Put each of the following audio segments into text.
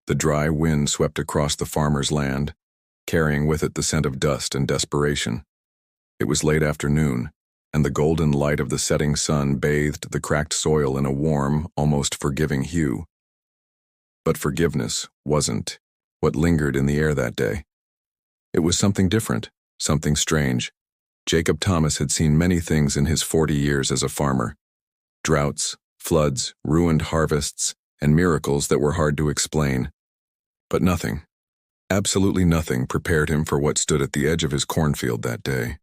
The dry wind swept across the farmer's land, carrying with it the scent of dust and desperation. It was late afternoon, and the golden light of the setting sun bathed the cracked soil in a warm, almost forgiving hue. But forgiveness wasn't what lingered in the air that day. It was something different, something strange. Jacob Thomas had seen many things in his 40 years as a farmer. Droughts, floods, ruined harvests, and miracles that were hard to explain. But nothing, absolutely nothing, prepared him for what stood at the edge of his cornfield that day.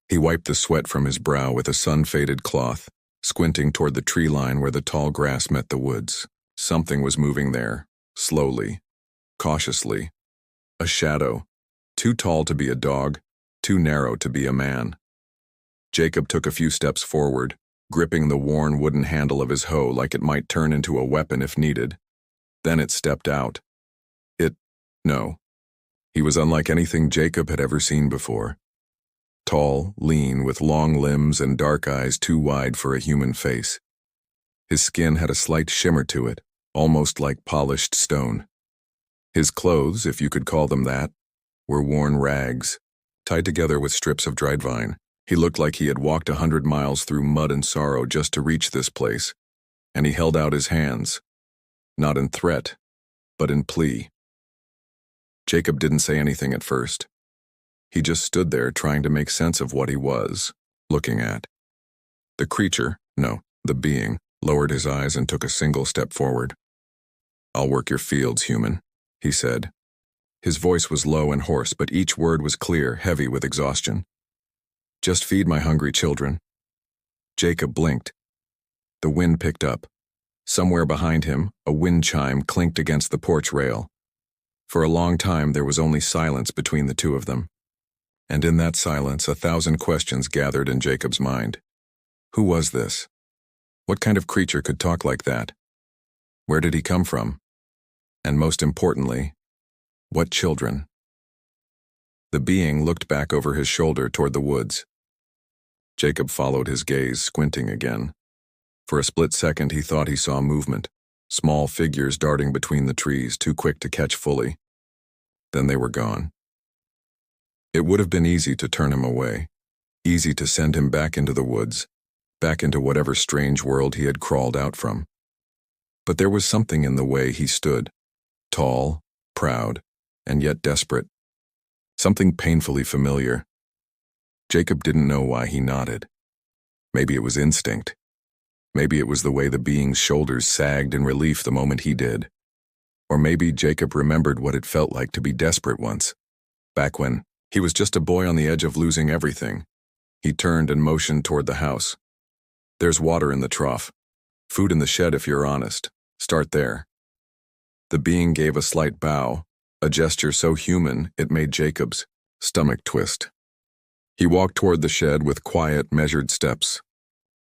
He wiped the sweat from his brow with a sun-faded cloth, squinting toward the tree line where the tall grass met the woods. Something was moving there, slowly, cautiously. A shadow, too tall to be a dog, too narrow to be a man. Jacob took a few steps forward, gripping the worn wooden handle of his hoe like it might turn into a weapon if needed. Then it stepped out. No. He was unlike anything Jacob had ever seen before. Tall, lean, with long limbs and dark eyes too wide for a human face. His skin had a slight shimmer to it, almost like polished stone. His clothes, if you could call them that, were worn rags, tied together with strips of dried vine. He looked like he had walked 100 miles through mud and sorrow just to reach this place, and he held out his hands, not in threat, but in plea. Jacob didn't say anything at first. He just stood there trying to make sense of what he was looking at. The creature, no, the being, lowered his eyes and took a single step forward. "I'll work your fields, human," he said. His voice was low and hoarse, but each word was clear, heavy with exhaustion. "Just feed my hungry children." Jacob blinked. The wind picked up. Somewhere behind him, a wind chime clinked against the porch rail. For a long time there was only silence between the two of them. And in that silence 1,000 questions gathered in Jacob's mind. Who was this? What kind of creature could talk like that? Where did he come from? And most importantly, what children? The being looked back over his shoulder toward the woods. Jacob followed his gaze, squinting again. For a split second he thought he saw movement, small figures darting between the trees, too quick to catch fully. Then they were gone. It would have been easy to turn him away, easy to send him back into the woods, back into whatever strange world he had crawled out from. But there was something in the way he stood, tall, proud, and yet desperate. Something painfully familiar. Jacob didn't know why he nodded. Maybe it was instinct. Maybe it was the way the being's shoulders sagged in relief the moment he did. Or maybe Jacob remembered what it felt like to be desperate once, back when he was just a boy on the edge of losing everything. He turned and motioned toward the house. "There's water in the trough. Food in the shed if you're honest. Start there." The being gave a slight bow, a gesture so human it made Jacob's stomach twist. He walked toward the shed with quiet, measured steps.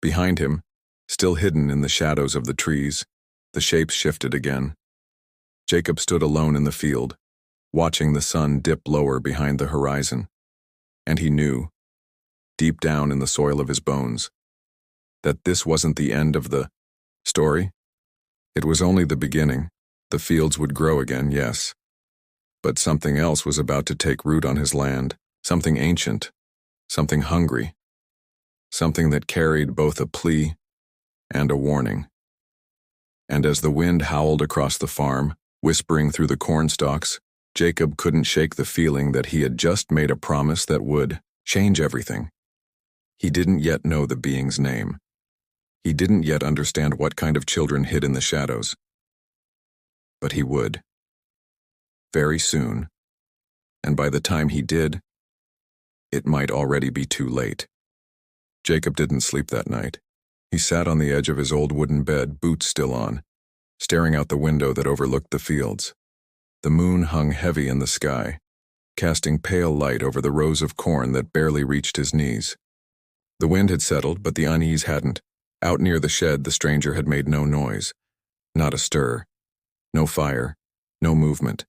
Behind him, still hidden in the shadows of the trees, the shapes shifted again. Jacob stood alone in the field, watching the sun dip lower behind the horizon. And he knew, deep down in the soil of his bones, that this wasn't the end of the story. It was only the beginning. The fields would grow again, yes. But something else was about to take root on his land, something ancient, something hungry, something that carried both a plea and a warning. And as the wind howled across the farm, whispering through the corn stalks, Jacob couldn't shake the feeling that he had just made a promise that would change everything. He didn't yet know the being's name. He didn't yet understand what kind of children hid in the shadows. But he would. Very soon. And by the time he did, it might already be too late. Jacob didn't sleep that night. He sat on the edge of his old wooden bed, boots still on, staring out the window that overlooked the fields. The moon hung heavy in the sky, casting pale light over the rows of corn that barely reached his knees. The wind had settled, but the unease hadn't. Out near the shed, the stranger had made no noise, not a stir, no fire, no movement.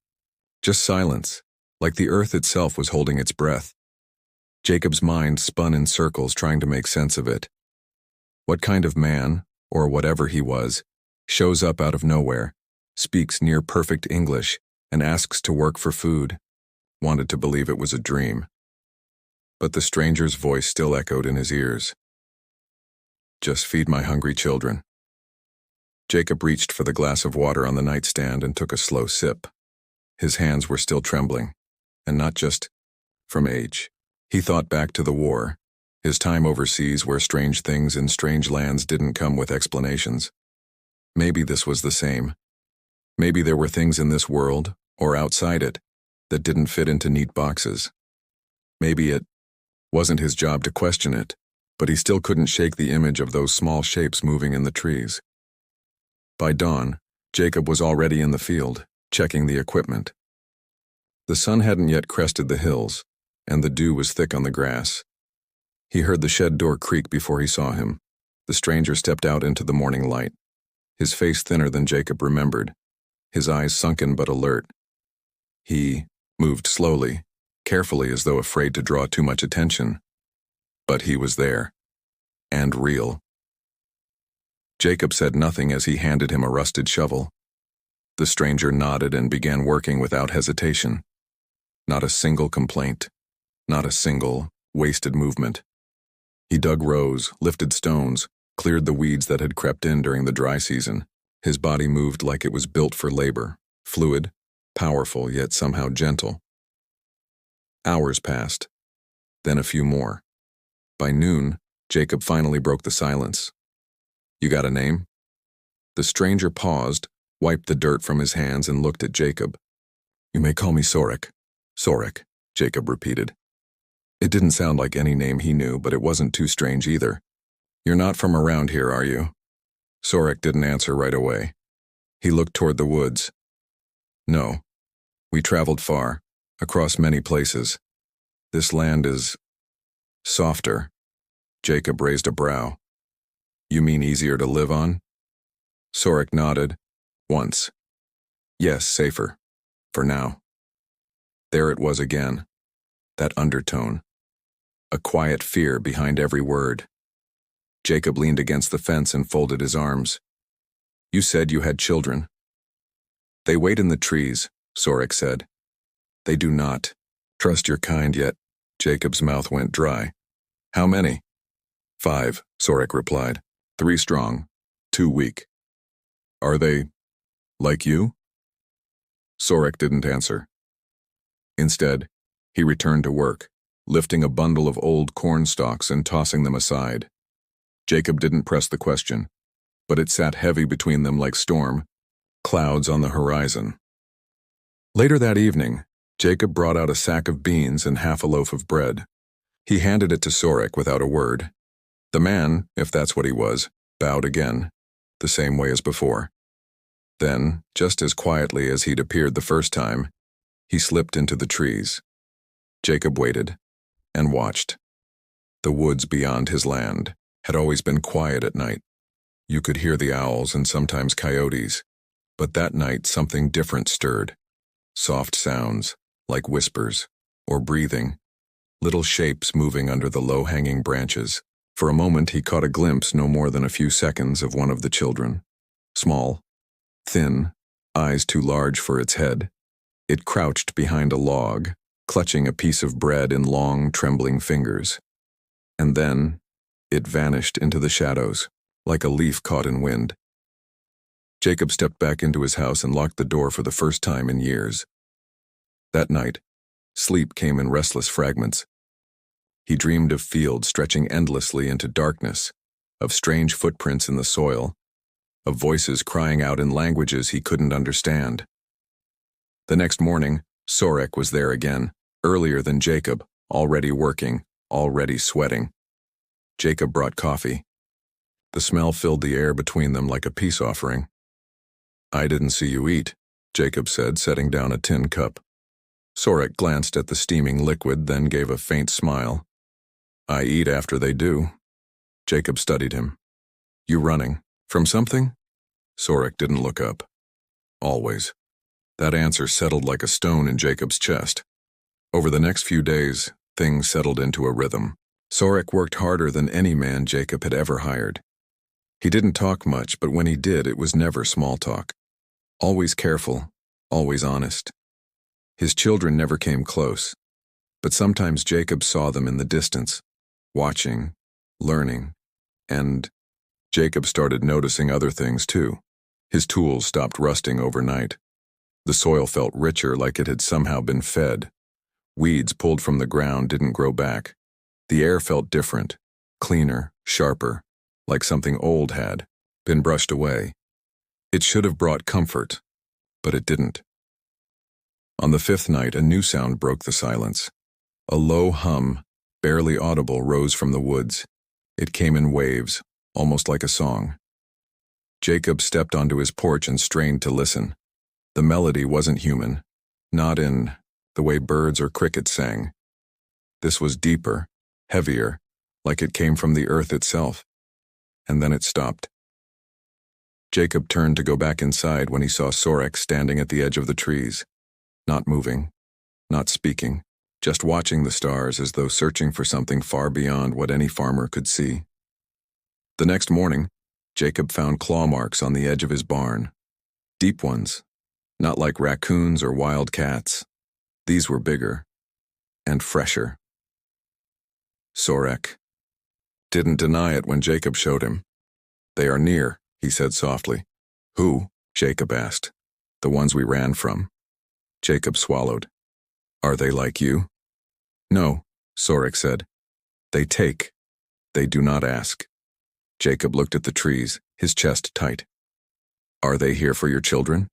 Just silence, like the earth itself was holding its breath. Jacob's mind spun in circles trying to make sense of it. What kind of man, or whatever he was, shows up out of nowhere, speaks near-perfect English, and asks to work for food. Wanted to believe it was a dream. But the stranger's voice still echoed in his ears. Just feed my hungry children. Jacob reached for the glass of water on the nightstand and took a slow sip. His hands were still trembling, and not just from age. He thought back to the war, his time overseas where strange things in strange lands didn't come with explanations. Maybe this was the same. Maybe there were things in this world, or outside it, that didn't fit into neat boxes. Maybe it wasn't his job to question it, but he still couldn't shake the image of those small shapes moving in the trees. By dawn, Jacob was already in the field, checking the equipment. The sun hadn't yet crested the hills, and the dew was thick on the grass. He heard the shed door creak before he saw him. The stranger stepped out into the morning light, his face thinner than Jacob remembered, his eyes sunken but alert. He moved slowly, carefully as though afraid to draw too much attention. But he was there, and real. Jacob said nothing as he handed him a rusted shovel. The stranger nodded and began working without hesitation. Not a single complaint, not a single wasted movement. He dug rows, lifted stones, cleared the weeds that had crept in during the dry season. His body moved like it was built for labor, fluid, powerful yet somehow gentle. Hours passed, then a few more. By noon, Jacob finally broke the silence. You got a name? The stranger paused, wiped the dirt from his hands and looked at Jacob. You may call me Sorek. Sorek, Jacob repeated. It didn't sound like any name he knew, but it wasn't too strange either. You're not from around here, are you? Sorek didn't answer right away. He looked toward the woods. No. We traveled far, across many places. This land is softer. Jacob raised a brow. You mean easier to live on? Sorek nodded. Once. Yes, safer. For now. There it was again. That undertone. A quiet fear behind every word. Jacob leaned against the fence and folded his arms. You said you had children. They wait in the trees, Sorek said. They do not trust your kind yet. Jacob's mouth went dry. How many? 5, Sorek replied. 3 strong, 2 weak. Are they like you? Sorek didn't answer. Instead, he returned to work, lifting a bundle of old corn stalks and tossing them aside. Jacob didn't press the question, but it sat heavy between them like storm clouds on the horizon. Later that evening, Jacob brought out a sack of beans and half a loaf of bread. He handed it to Sorek without a word. The man, if that's what he was, bowed again, the same way as before. Then, just as quietly as he'd appeared the first time, he slipped into the trees. Jacob waited and watched. The woods beyond his land had always been quiet at night. You could hear the owls and sometimes coyotes, but that night something different stirred. Soft sounds, like whispers, or breathing, little shapes moving under the low-hanging branches. For a moment he caught a glimpse, no more than a few seconds, of one of the children. Small, thin, eyes too large for its head. It crouched behind a log, clutching a piece of bread in long, trembling fingers. And then, it vanished into the shadows, like a leaf caught in wind. Jacob stepped back into his house and locked the door for the first time in years. That night, sleep came in restless fragments. He dreamed of fields stretching endlessly into darkness, of strange footprints in the soil, of voices crying out in languages he couldn't understand. The next morning, Sorek was there again, earlier than Jacob, already working, already sweating. Jacob brought coffee. The smell filled the air between them like a peace offering. I didn't see you eat, Jacob said, setting down a tin cup. Sorek glanced at the steaming liquid, then gave a faint smile. I eat after they do. Jacob studied him. You running? From something? Sorek didn't look up. Always. That answer settled like a stone in Jacob's chest. Over the next few days, things settled into a rhythm. Sorek worked harder than any man Jacob had ever hired. He didn't talk much, but when he did, it was never small talk. Always careful, always honest. His children never came close, but sometimes Jacob saw them in the distance, watching, learning, and Jacob started noticing other things too. His tools stopped rusting overnight. The soil felt richer, like it had somehow been fed. Weeds pulled from the ground didn't grow back. The air felt different, cleaner, sharper, like something old had been brushed away. It should have brought comfort, but it didn't. On the fifth night, a new sound broke the silence. A low hum, barely audible, rose from the woods. It came in waves, almost like a song. Jacob stepped onto his porch and strained to listen. The melody wasn't human, not in the way birds or crickets sang. This was deeper, heavier, like it came from the earth itself. And then it stopped. Jacob turned to go back inside when he saw Sorek standing at the edge of the trees, not moving, not speaking, just watching the stars as though searching for something far beyond what any farmer could see. The next morning, Jacob found claw marks on the edge of his barn. Deep ones, not like raccoons or wild cats. These were bigger and fresher. Sorek didn't deny it when Jacob showed him. "They are near," he said softly. "Who?" Jacob asked. "The ones we ran from." Jacob swallowed. "Are they like you?" "No," Sorek said. "They take. They do not ask." Jacob looked at the trees, his chest tight. "Are they here for your children?"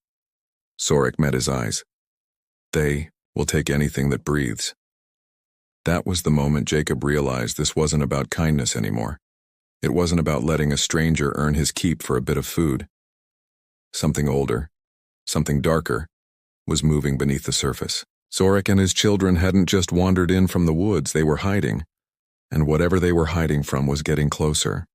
Sorek met his eyes. "They will take anything that breathes." That was the moment Jacob realized this wasn't about kindness anymore. It wasn't about letting a stranger earn his keep for a bit of food. Something older, something darker, was moving beneath the surface. Sorek and his children hadn't just wandered in from the woods, they were hiding, and whatever they were hiding from was getting closer.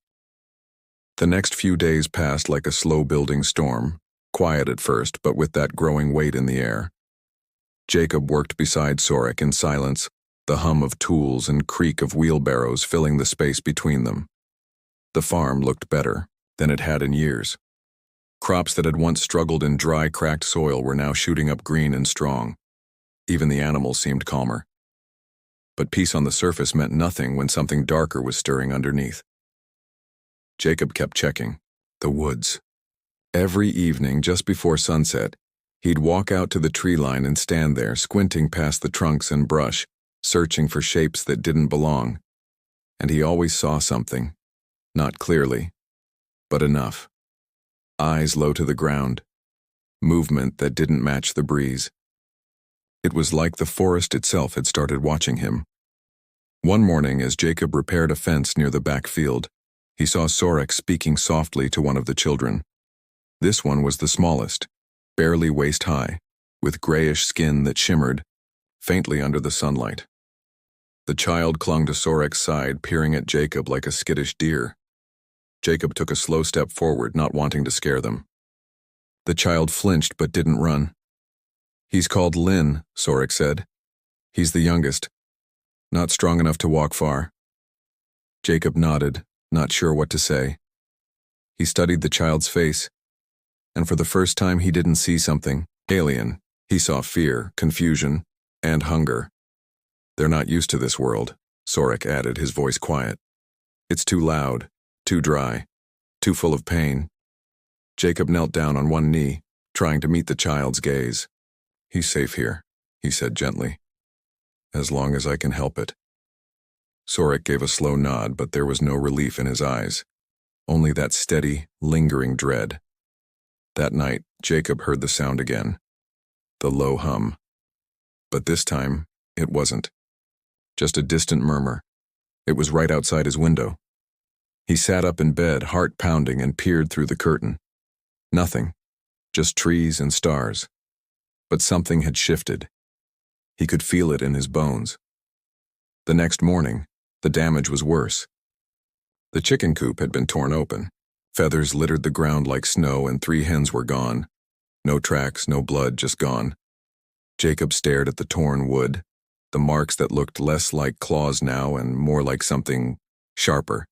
The next few days passed like a slow-building storm, quiet at first, but with that growing weight in the air. Jacob worked beside Sorek in silence, the hum of tools and creak of wheelbarrows filling the space between them. The farm looked better than it had in years. Crops that had once struggled in dry, cracked soil were now shooting up green and strong. Even the animals seemed calmer. But peace on the surface meant nothing when something darker was stirring underneath. Jacob kept checking. The woods. Every evening, just before sunset, he'd walk out to the tree line and stand there, squinting past the trunks and brush, searching for shapes that didn't belong. And he always saw something. Not clearly, but enough. Eyes low to the ground. Movement that didn't match the breeze. It was like the forest itself had started watching him. One morning, as Jacob repaired a fence near the back field, he saw Sorek speaking softly to one of the children. This one was the smallest, barely waist-high, with grayish skin that shimmered faintly under the sunlight. The child clung to Sorek's side, peering at Jacob like a skittish deer. Jacob took a slow step forward, not wanting to scare them. The child flinched but didn't run. "He's called Lin," Sorek said. "He's the youngest. Not strong enough to walk far." Jacob nodded, not sure what to say. He studied the child's face, and for the first time he didn't see something alien. He saw fear, confusion, and hunger. "They're not used to this world," Sorek added, his voice quiet. "It's too loud, too dry, too full of pain." Jacob knelt down on one knee, trying to meet the child's gaze. "He's safe here," he said gently. "As long as I can help it." Sorek gave a slow nod, but there was no relief in his eyes, only that steady, lingering dread. That night, Jacob heard the sound again, the low hum. But this time, it wasn't. Just a distant murmur. It was right outside his window. He sat up in bed, heart pounding, and peered through the curtain. Nothing, just trees and stars. But something had shifted. He could feel it in his bones. The next morning, the damage was worse. The chicken coop had been torn open. Feathers littered the ground like snow, and 3 hens were gone. No tracks, no blood, just gone. Jacob stared at the torn wood, the marks that looked less like claws now and more like something sharper.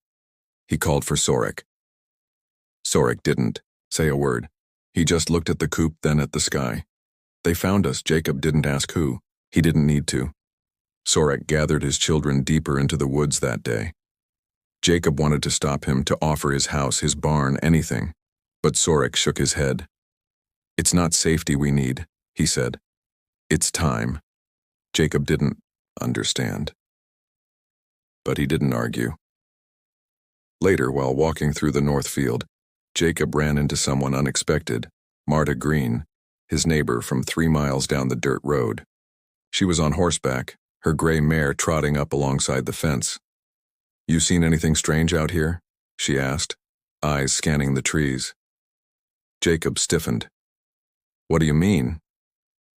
He called for Sorek. Sorek didn't say a word. He just looked at the coop, then at the sky. They found us. Jacob didn't ask who. He didn't need to. Sorek gathered his children deeper into the woods that day. Jacob wanted to stop him, to offer his house, his barn, anything. But Sorek shook his head. "It's not safety we need," he said. "It's time." Jacob didn't understand. But he didn't argue. Later, while walking through the north field, Jacob ran into someone unexpected, Marta Green, his neighbor from 3 miles down the dirt road. She was on horseback, her gray mare trotting up alongside the fence. "You seen anything strange out here?" she asked, eyes scanning the trees. Jacob stiffened. "What do you mean?"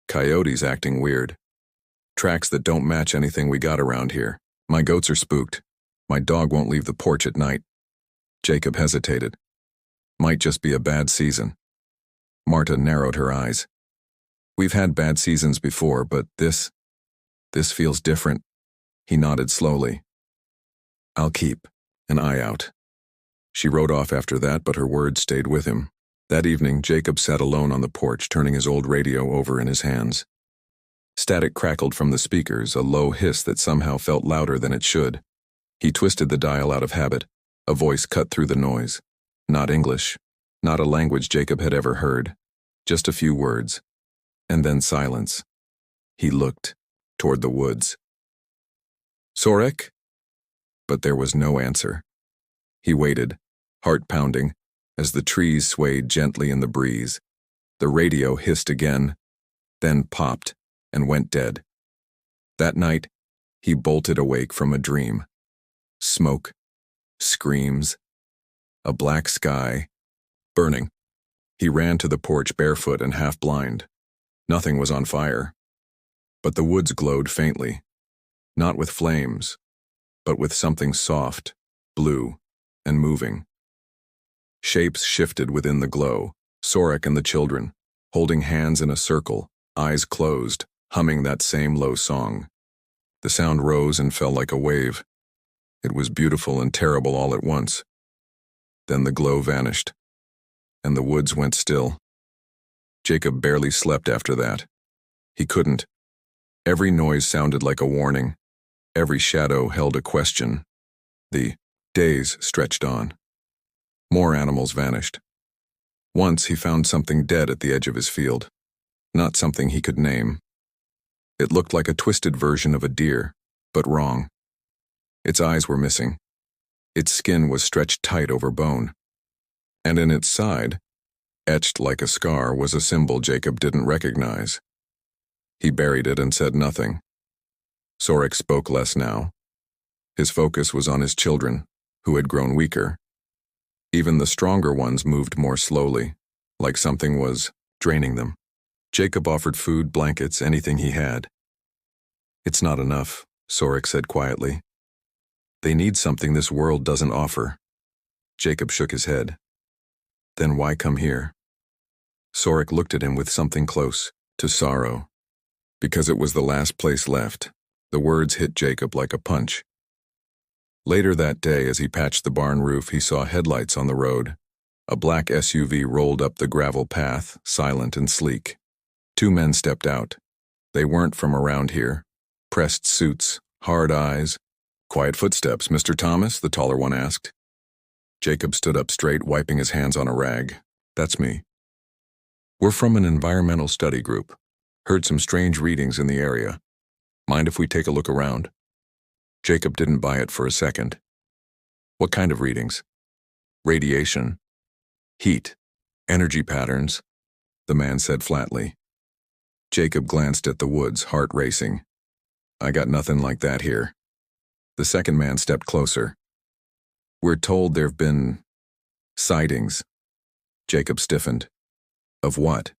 "Coyotes acting weird. Tracks that don't match anything we got around here. My goats are spooked. My dog won't leave the porch at night." Jacob hesitated. "Might just be a bad season." Marta narrowed her eyes. "We've had bad seasons before, but this feels different." He nodded slowly. "I'll keep an eye out." She rode off after that, but her words stayed with him. That evening, Jacob sat alone on the porch, turning his old radio over in his hands. Static crackled from the speakers, a low hiss that somehow felt louder than it should. He twisted the dial out of habit. A voice cut through the noise. Not English, not a language Jacob had ever heard. Just a few words. And then silence. He looked toward the woods. "Sorek?" But there was no answer. He waited, heart pounding, as the trees swayed gently in the breeze. The radio hissed again, then popped and went dead. That night, he bolted awake from a dream. Smoke, screams, a black sky, burning. He ran to the porch barefoot and half blind. Nothing was on fire. But the woods glowed faintly, not with flames, but with something soft, blue, and moving. Shapes shifted within the glow, Sorek and the children, holding hands in a circle, eyes closed, humming that same low song. The sound rose and fell like a wave. It was beautiful and terrible all at once. Then the glow vanished, and the woods went still. Jacob barely slept after that. He couldn't. Every noise sounded like a warning. Every shadow held a question. The days stretched on. More animals vanished. Once he found something dead at the edge of his field. Not something he could name. It looked like a twisted version of a deer, but wrong. Its eyes were missing. Its skin was stretched tight over bone. And in its side, etched like a scar, was a symbol Jacob didn't recognize. He buried it and said nothing. Sorek spoke less now. His focus was on his children, who had grown weaker. Even the stronger ones moved more slowly, like something was draining them. Jacob offered food, blankets, anything he had. "It's not enough," Sorek said quietly. "They need something this world doesn't offer." Jacob shook his head. "Then why come here?" Sorek looked at him with something close to sorrow. Because it was the last place left. The words hit Jacob like a punch. Later that day, as he patched the barn roof, he saw headlights on the road. A black SUV rolled up the gravel path, silent and sleek. 2 men stepped out. They weren't from around here. Pressed suits, hard eyes. "Quiet footsteps, Mr. Thomas?" the taller one asked. Jacob stood up straight, wiping his hands on a rag. "That's me. We're from an environmental study group. Heard some strange readings in the area. Mind if we take a look around?" Jacob didn't buy it for a second. "What kind of readings?" "Radiation. Heat. Energy patterns," the man said flatly. Jacob glanced at the woods, heart racing. "I got nothing like that here." The second man stepped closer. "We're told there've been sightings." Jacob stiffened. "Of what?"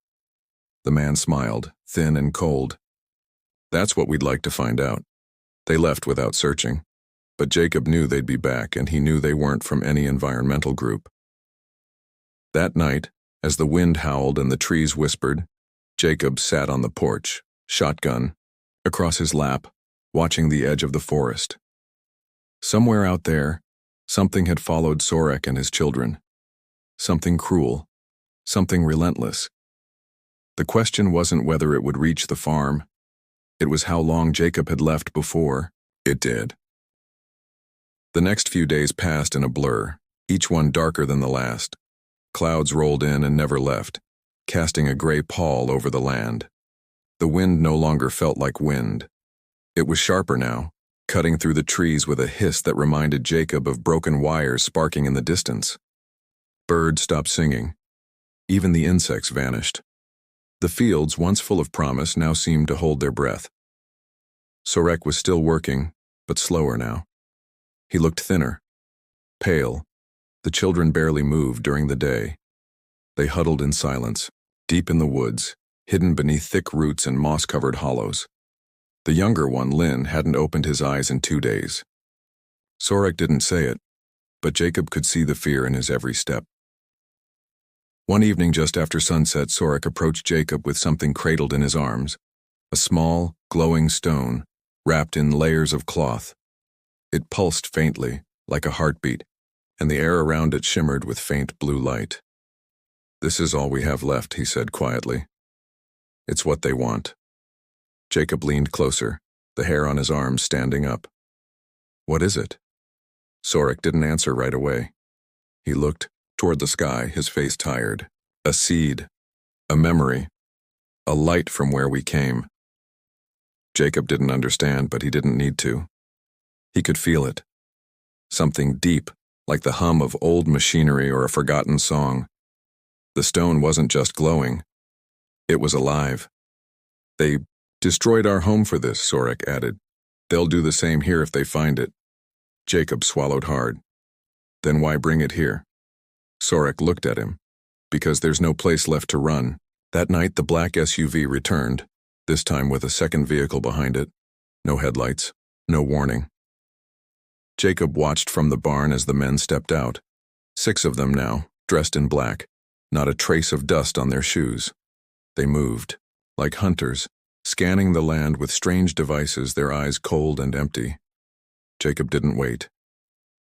The man smiled, thin and cold. "That's what we'd like to find out." They left without searching. But Jacob knew they'd be back, and he knew they weren't from any environmental group. That night, as the wind howled and the trees whispered, Jacob sat on the porch, shotgun across his lap, watching the edge of the forest. Somewhere out there, something had followed Sorek and his children. Something cruel, something relentless. The question wasn't whether it would reach the farm. It was how long Jacob had left before it did. The next few days passed in a blur, each one darker than the last. Clouds rolled in and never left, casting a gray pall over the land. The wind no longer felt like wind. It was sharper now, cutting through the trees with a hiss that reminded Jacob of broken wires sparking in the distance. Birds stopped singing. Even the insects vanished. The fields, once full of promise, now seemed to hold their breath. Sorek was still working, but slower now. He looked thinner, pale. The children barely moved during the day. They huddled in silence, deep in the woods, hidden beneath thick roots and moss-covered hollows. The younger one, Lynn, hadn't opened his eyes in 2 days. Sorek didn't say it, but Jacob could see the fear in his every step. One evening just after sunset, Sorek approached Jacob with something cradled in his arms, a small, glowing stone, wrapped in layers of cloth. It pulsed faintly, like a heartbeat, and the air around it shimmered with faint blue light. "This is all we have left," he said quietly. "It's what they want." Jacob leaned closer, the hair on his arms standing up. "What is it?" Sorek didn't answer right away. He looked toward the sky, his face tired. "A seed, a memory, a light from where we came." Jacob didn't understand, but he didn't need to. He could feel it. Something deep, like the hum of old machinery or a forgotten song. The stone wasn't just glowing. It was alive. "They destroyed our home for this," Sorek added. "They'll do the same here if they find it." Jacob swallowed hard. "Then why bring it here?" Sorek looked at him. "Because there's no place left to run." That night the black SUV returned, this time with a second vehicle behind it. No headlights, no warning. Jacob watched from the barn as the men stepped out. 6 of them now, dressed in black, not a trace of dust on their shoes. They moved, like hunters, scanning the land with strange devices, their eyes cold and empty. Jacob didn't wait.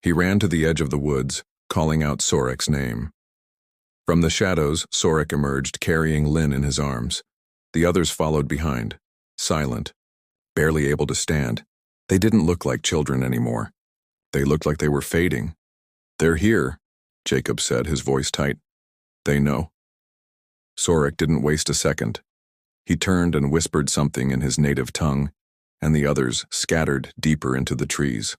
He ran to the edge of the woods, calling out Sorek's name. From the shadows, Sorek emerged, carrying Lynn in his arms. The others followed behind, silent, barely able to stand. They didn't look like children anymore. They looked like they were fading. "They're here," Jacob said, his voice tight. "They know." Sorek didn't waste a second. He turned and whispered something in his native tongue, and the others scattered deeper into the trees.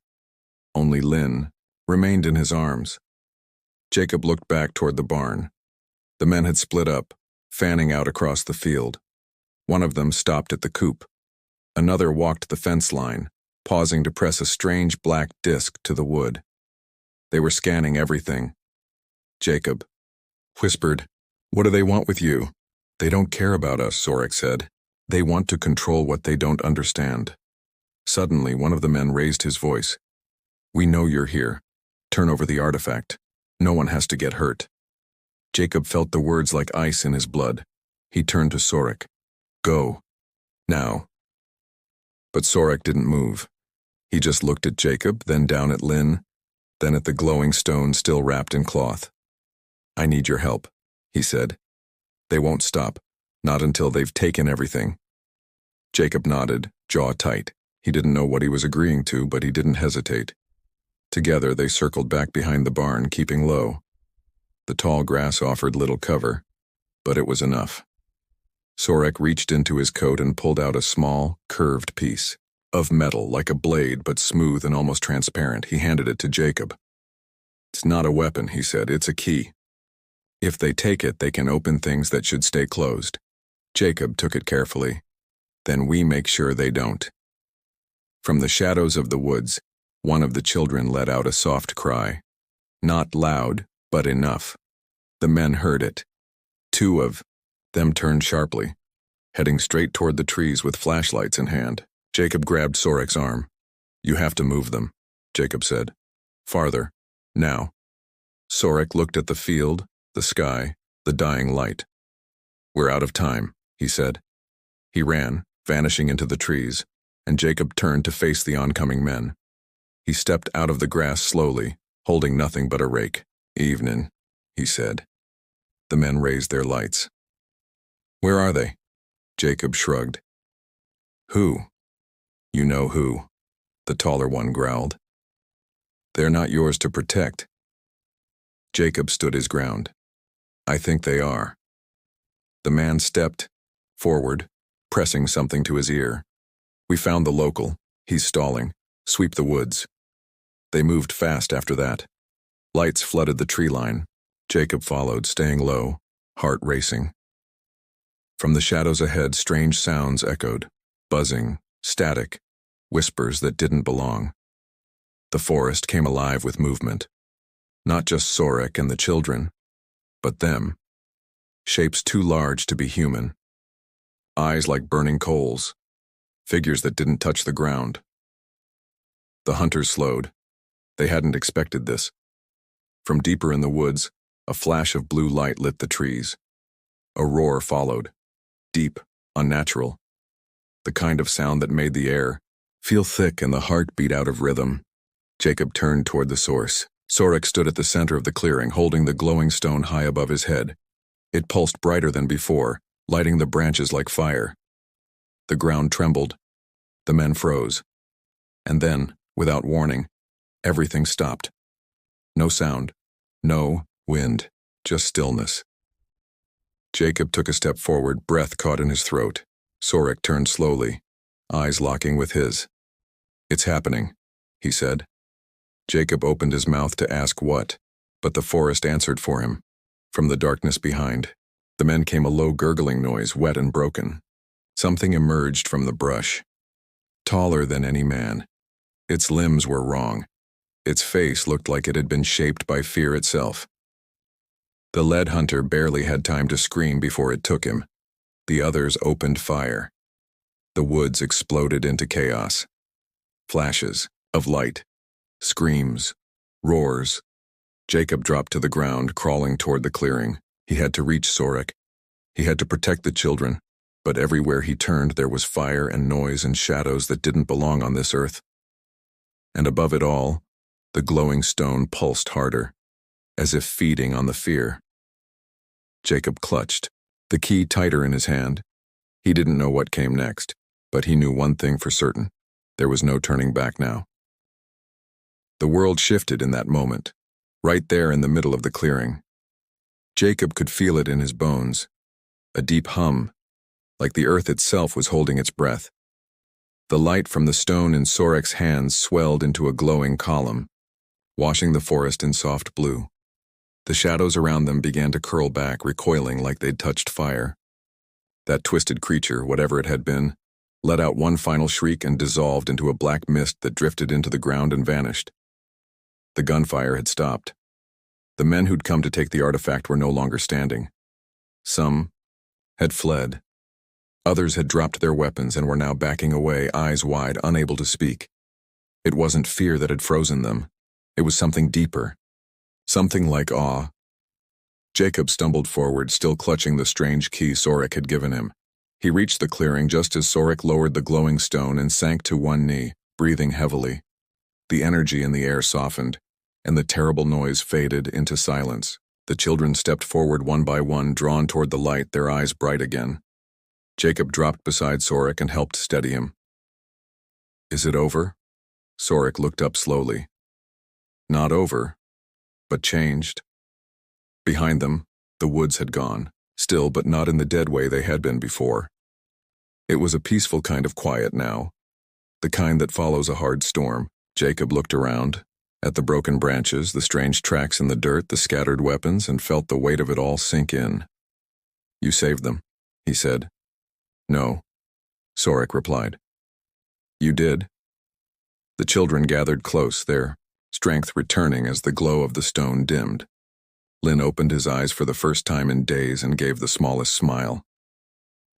Only Lynn remained in his arms. Jacob looked back toward the barn. The men had split up, fanning out across the field. One of them stopped at the coop. Another walked the fence line, pausing to press a strange black disc to the wood. They were scanning everything. Jacob whispered, "What do they want with you?" "They don't care about us," Sorek said. "They want to control what they don't understand." Suddenly, one of the men raised his voice. "We know you're here. Turn over the artifact. No one has to get hurt." Jacob felt the words like ice in his blood. He turned to Sorek. "Go. Now." But Sorek didn't move. He just looked at Jacob, then down at Lynn, then at the glowing stone still wrapped in cloth. "I need your help," he said. "They won't stop, not until they've taken everything." Jacob nodded, jaw tight. He didn't know what he was agreeing to, but he didn't hesitate. Together they circled back behind the barn, keeping low. The tall grass offered little cover, but it was enough. Sorek reached into his coat and pulled out a small, curved piece of metal, like a blade, but smooth and almost transparent. He handed it to Jacob. "It's not a weapon," he said. "It's a key. If they take it, they can open things that should stay closed." Jacob took it carefully. "Then we make sure they don't." From the shadows of the woods, one of the children let out a soft cry. Not loud, but enough. The men heard it. 2 of them turned sharply, heading straight toward the trees with flashlights in hand. Jacob grabbed Sorek's arm. "You have to move them," Jacob said. "Farther. Now." Sorek looked at the field, the sky, the dying light. "We're out of time," he said. He ran, vanishing into the trees, and Jacob turned to face the oncoming men. He stepped out of the grass slowly, holding nothing but a rake. "Evening," he said. The men raised their lights. "Where are they?" Jacob shrugged. "Who?" "You know who," the taller one growled. "They're not yours to protect." Jacob stood his ground. "I think they are." The man stepped forward, pressing something to his ear. "We found the local. He's stalling. Sweep the woods." They moved fast after that. Lights flooded the tree line. Jacob followed, staying low, heart racing. From the shadows ahead, strange sounds echoed, buzzing, static, whispers that didn't belong. The forest came alive with movement. Not just Sorek and the children, but them. Shapes too large to be human. Eyes like burning coals. Figures that didn't touch the ground. The hunters slowed. They hadn't expected this. From deeper in the woods, a flash of blue light lit the trees. A roar followed. Deep, unnatural. The kind of sound that made the air feel thick and the heart beat out of rhythm. Jacob turned toward the source. Sorek stood at the center of the clearing, holding the glowing stone high above his head. It pulsed brighter than before, lighting the branches like fire. The ground trembled. The men froze. And then, without warning, everything stopped. No sound. No wind. Just stillness. Jacob took a step forward, breath caught in his throat. Sorek turned slowly, eyes locking with his. "It's happening," he said. Jacob opened his mouth to ask what, but the forest answered for him. From the darkness behind, the men came a low gurgling noise, wet and broken. Something emerged from the brush. Taller than any man. Its limbs were wrong. Its face looked like it had been shaped by fear itself. The lead hunter barely had time to scream before it took him. The others opened fire. The woods exploded into chaos. Flashes of light. Screams. Roars. Jacob dropped to the ground, crawling toward the clearing. He had to reach Sorek. He had to protect the children, but everywhere he turned there was fire and noise and shadows that didn't belong on this earth. And above it all, the glowing stone pulsed harder, as if feeding on the fear. Jacob clutched, the key tighter in his hand. He didn't know what came next, but he knew one thing for certain. There was no turning back now. The world shifted in that moment, right there in the middle of the clearing. Jacob could feel it in his bones, a deep hum, like the earth itself was holding its breath. The light from the stone in Sorek's hands swelled into a glowing column, washing the forest in soft blue. The shadows around them began to curl back, recoiling like they'd touched fire. That twisted creature, whatever it had been, let out one final shriek and dissolved into a black mist that drifted into the ground and vanished. The gunfire had stopped. The men who'd come to take the artifact were no longer standing. Some had fled. Others had dropped their weapons and were now backing away, eyes wide, unable to speak. It wasn't fear that had frozen them. It was something deeper. Something like awe. Jacob stumbled forward, still clutching the strange key Sorek had given him. He reached the clearing just as Sorek lowered the glowing stone and sank to one knee, breathing heavily. The energy in the air softened, and the terrible noise faded into silence. The children stepped forward one by one, drawn toward the light, their eyes bright again. Jacob dropped beside Sorek and helped steady him. "Is it over?" Sorek looked up slowly. Not over, but changed. Behind them, the woods had gone, still but not in the dead way they had been before. It was a peaceful kind of quiet now, the kind that follows a hard storm. Jacob looked around, at the broken branches, the strange tracks in the dirt, the scattered weapons, and felt the weight of it all sink in. "You saved them," he said. "No," Sorek replied. "You did." The children gathered close, their strength returning as the glow of the stone dimmed. Lin opened his eyes for the first time in days and gave the smallest smile.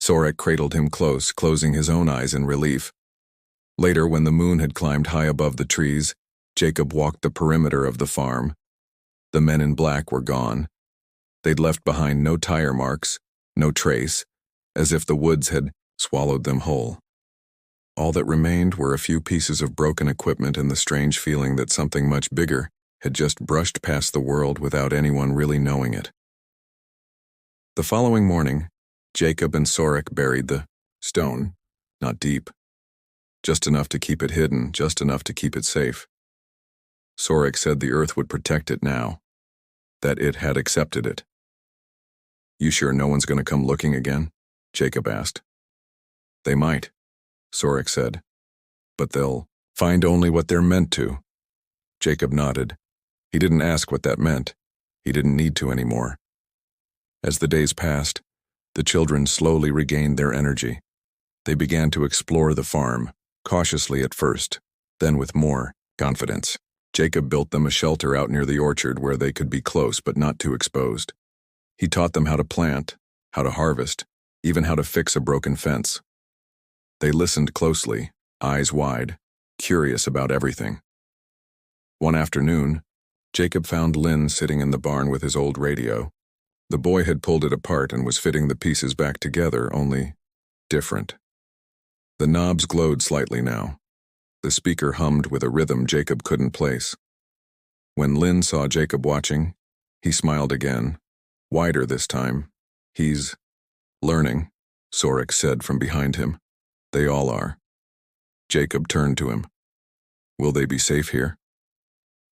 Sorek cradled him close, closing his own eyes in relief. Later, when the moon had climbed high above the trees, Jacob walked the perimeter of the farm. The men in black were gone. They'd left behind no tire marks, no trace, as if the woods had swallowed them whole. All that remained were a few pieces of broken equipment and the strange feeling that something much bigger had just brushed past the world without anyone really knowing it. The following morning, Jacob and Sorek buried the stone, not deep, just enough to keep it hidden, just enough to keep it safe. Sorek said the earth would protect it now, that it had accepted it. "You sure no one's going to come looking again?" Jacob asked. "They might," Sorek said, "but they'll find only what they're meant to." Jacob nodded. He didn't ask what that meant. He didn't need to anymore. As the days passed, the children slowly regained their energy. They began to explore the farm, cautiously at first, then with more confidence. Jacob built them a shelter out near the orchard where they could be close but not too exposed. He taught them how to plant, how to harvest, even how to fix a broken fence. They listened closely, eyes wide, curious about everything. One afternoon, Jacob found Lynn sitting in the barn with his old radio. The boy had pulled it apart and was fitting the pieces back together, only different. The knobs glowed slightly now. The speaker hummed with a rhythm Jacob couldn't place. When Lynn saw Jacob watching, he smiled again, wider this time. "He's learning," Sorek said from behind him. "They all are." Jacob turned to him. "Will they be safe here?"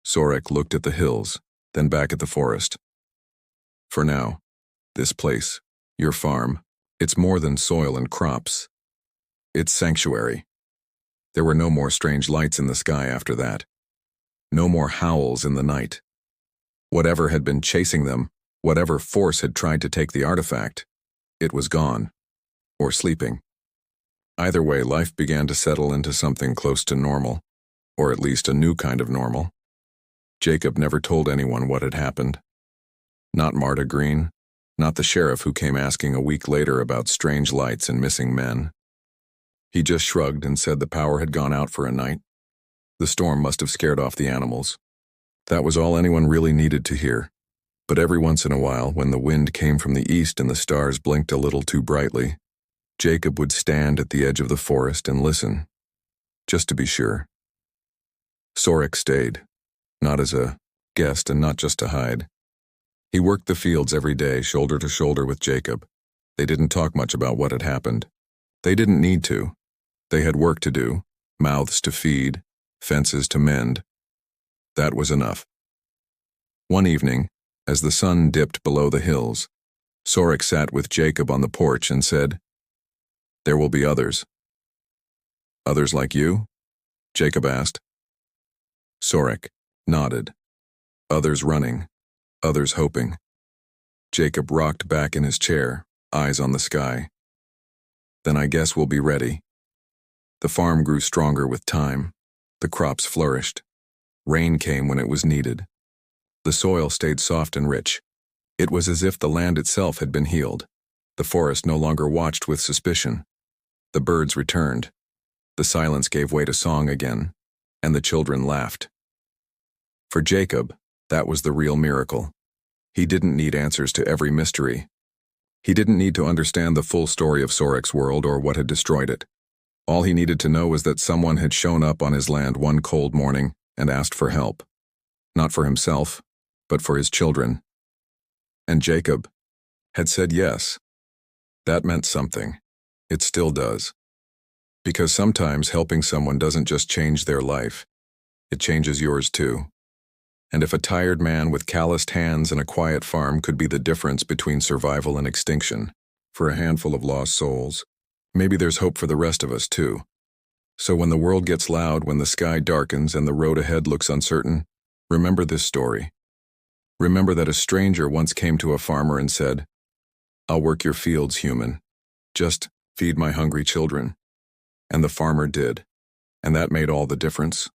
Sorek looked at the hills, then back at the forest. "For now, this place, your farm, it's more than soil and crops. It's sanctuary." There were no more strange lights in the sky after that. No more howls in the night. Whatever had been chasing them, whatever force had tried to take the artifact, it was gone, or sleeping. Either way, life began to settle into something close to normal, or at least a new kind of normal. Jacob never told anyone what had happened. Not Marta Green, not the sheriff who came asking a week later about strange lights and missing men. He just shrugged and said the power had gone out for a night. The storm must have scared off the animals. That was all anyone really needed to hear. But every once in a while, when the wind came from the east and the stars blinked a little too brightly, Jacob would stand at the edge of the forest and listen, just to be sure. Sorek stayed, not as a guest and not just to hide. He worked the fields every day, shoulder to shoulder with Jacob. They didn't talk much about what had happened. They didn't need to. They had work to do, mouths to feed, fences to mend. That was enough. One evening, as the sun dipped below the hills, Sorek sat with Jacob on the porch and said, "There will be others." "Others like you?" Jacob asked. Sorek nodded. "Others running, others hoping." Jacob rocked back in his chair, eyes on the sky. "Then I guess we'll be ready." The farm grew stronger with time. The crops flourished. Rain came when it was needed. The soil stayed soft and rich. It was as if the land itself had been healed. The forest no longer watched with suspicion. The birds returned. The silence gave way to song again, and the children laughed. For Jacob, that was the real miracle. He didn't need answers to every mystery. He didn't need to understand the full story of Sorek's world or what had destroyed it. All he needed to know was that someone had shown up on his land one cold morning and asked for help. Not for himself, but for his children. And Jacob had said yes. That meant something. It still does. Because sometimes helping someone doesn't just change their life, it changes yours too. And if a tired man with calloused hands and a quiet farm could be the difference between survival and extinction, for a handful of lost souls, maybe there's hope for the rest of us too. So when the world gets loud, when the sky darkens and the road ahead looks uncertain, remember this story. Remember that a stranger once came to a farmer and said, "I'll work your fields, human. Just feed my hungry children." And the farmer did. And that made all the difference.